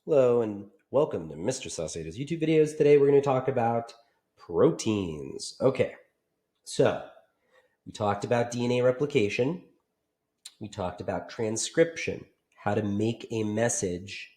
Hello and welcome to Mr. Saucedo's YouTube videos. Today we're going to talk about proteins. Okay, so we talked about DNA replication. We talked about transcription, how to make a message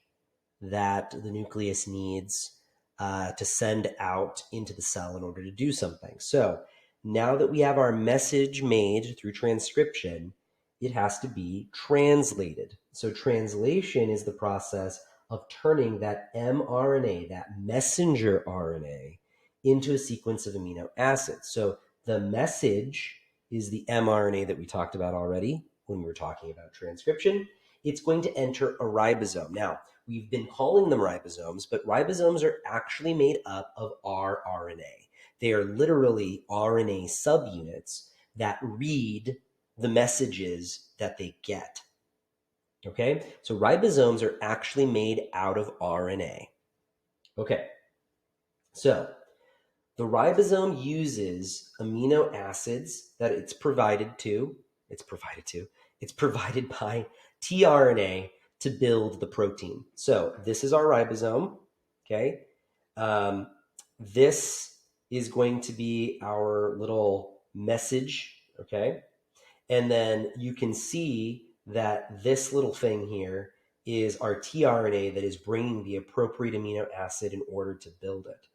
that the nucleus needs to send out into the cell in order to do something. So now that we have our message made through transcription, it has to be translated. So translation is the process of turning that mRNA, that messenger RNA, into a sequence of amino acids. So the message is the mRNA that we talked about already when we were talking about transcription. It's going to enter a ribosome. Now, we've been calling them ribosomes, but ribosomes are actually made up of rRNA. They are literally RNA subunits that read the messages that they get. Okay, so ribosomes are actually made out of RNA. Okay, so the ribosome uses amino acids that it's provided by tRNA to build the protein. So this is our ribosome, okay? This is going to be our little message, okay? And then you can see that this little thing here is our tRNA that is bringing the appropriate amino acid in order to build it,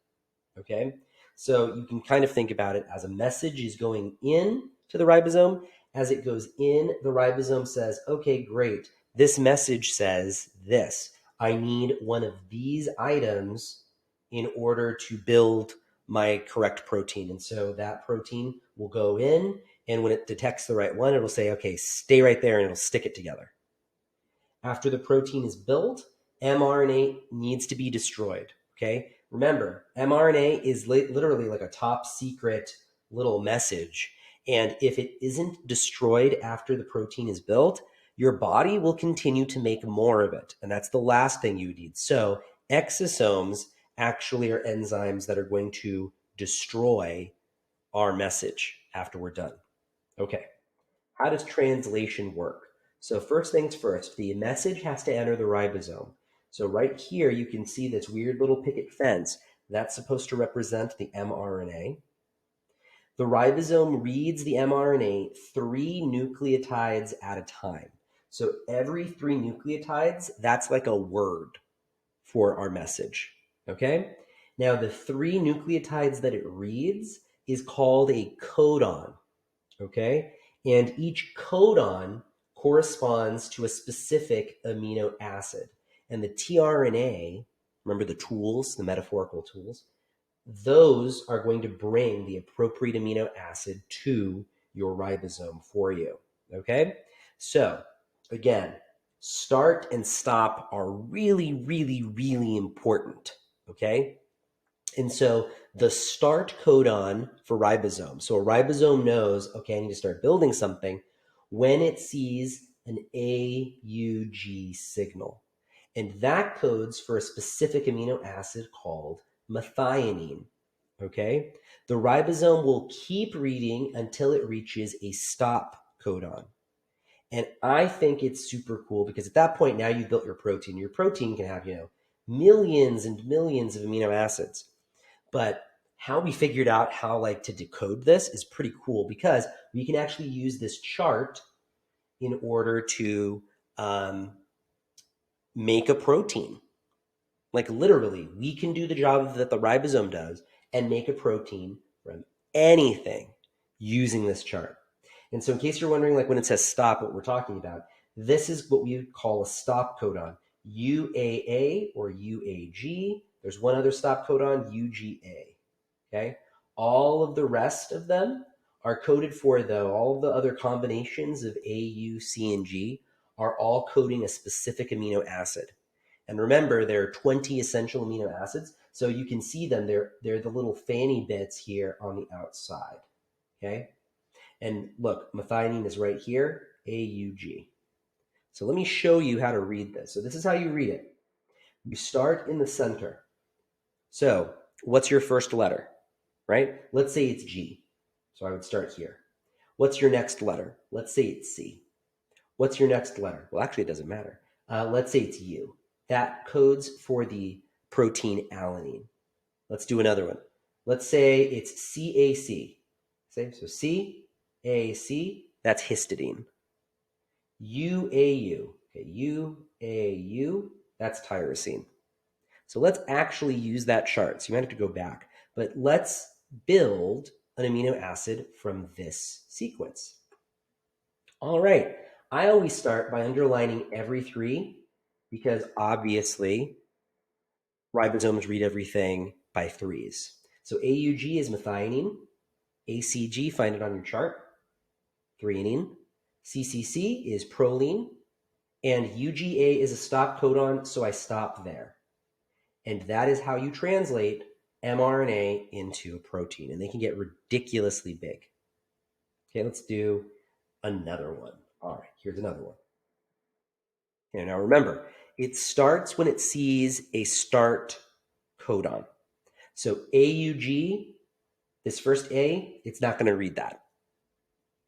okay? So you can kind of think about it as a message is going in to the ribosome. As it goes in, the ribosome says, okay, great. This message says this. I need one of these items in order to build my correct protein. And so that protein will go in, and when it detects the right one, it'll say, okay, stay right there, and it'll stick it together. After the protein is built, mRNA needs to be destroyed, okay? Remember, mRNA is literally like a top secret little message. And if it isn't destroyed after the protein is built, your body will continue to make more of it. And that's the last thing you need. So exosomes actually are enzymes that are going to destroy our message after we're done. Okay, how does translation work? So first things first, the message has to enter the ribosome. So right here, you can see this weird little picket fence. That's supposed to represent the mRNA. The ribosome reads the mRNA 3 nucleotides at a time. So every 3 nucleotides, that's like a word for our message, okay? Now, the 3 nucleotides that it reads is called a codon, okay? And each codon corresponds to a specific amino acid. And the tRNA, remember the tools, the metaphorical tools, those are going to bring the appropriate amino acid to your ribosome for you, okay? So, again, start and stop are really, really, really important, okay? And so the start codon for ribosome. So a ribosome knows, okay, I need to start building something when it sees an AUG signal. And that codes for a specific amino acid called methionine. Okay? The ribosome will keep reading until it reaches a stop codon. And I think it's super cool because at that point, now you've built your protein. Your protein can have, millions and millions of amino acids. But how we figured out how to decode this is pretty cool because we can actually use this chart in order to make a protein. Like literally, we can do the job that the ribosome does and make a protein from anything using this chart. And so in case you're wondering, when it says stop, what we're talking about, this is what we would call a stop codon, UAA or UAG. There's one other stop codon, UGA. Okay. All of the rest of them are coded for, though, all of the other combinations of A, U, C, and G are all coding a specific amino acid. And remember, there are 20 essential amino acids. So you can see them. They're the little fanny bits here on the outside. Okay. And look, methionine is right here, AUG. So let me show you how to read this. So this is how you read it. You start in the center. So what's your first letter, right? Let's say it's G. So I would start here. What's your next letter? Let's say it's C. What's your next letter? Well, actually, it doesn't matter. Let's say it's U. that codes for the protein alanine. Let's do another one. Let's say it's CAC. So CAC, that's histidine. UAU, okay, UAU, that's tyrosine. So let's actually use that chart. So you might have to go back, but let's build an amino acid from this sequence. All right. I always start by underlining every three because obviously ribosomes read everything by threes. So AUG is methionine, ACG, find it on your chart, threonine, CCC is proline, and UGA is a stop codon, so I stop there. And that is how you translate mRNA into a protein. And they can get ridiculously big. Okay, let's do another one. All right, here's another one. Okay, now remember, it starts when it sees a start codon. So AUG, this first A, it's not going to read that.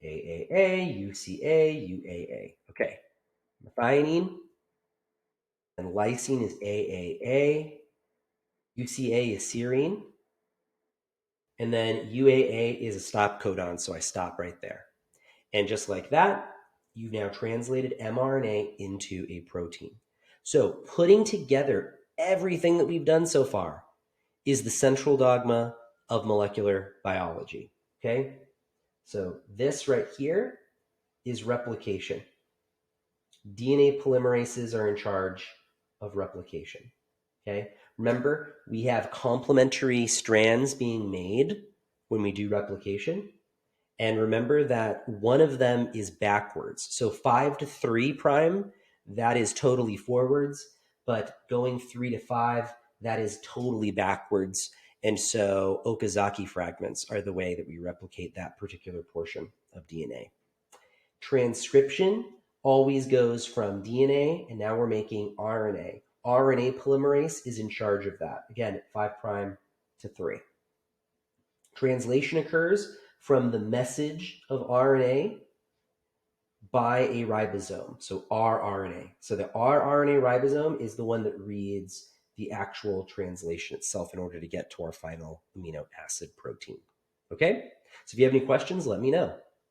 AAA, UCA, UAA. Okay, methionine and lysine is AAA. UCA is serine. And then UAA is a stop codon, so I stop right there. And just like that, you've now translated mRNA into a protein. So putting together everything that we've done so far is the central dogma of molecular biology. Okay? So this right here is replication. DNA polymerases are in charge of replication. Okay? Remember, we have complementary strands being made when we do replication. And remember that one of them is backwards. So 5 to 3 prime, that is totally forwards, but going 3 to 5, that is totally backwards. And so Okazaki fragments are the way that we replicate that particular portion of DNA. Transcription always goes from DNA, and now we're making RNA. RNA polymerase is in charge of that. Again, 5 prime to 3. Translation occurs from the message of RNA by a ribosome, so rRNA. So the rRNA ribosome is the one that reads the actual translation itself in order to get to our final amino acid protein. Okay? So if you have any questions, let me know.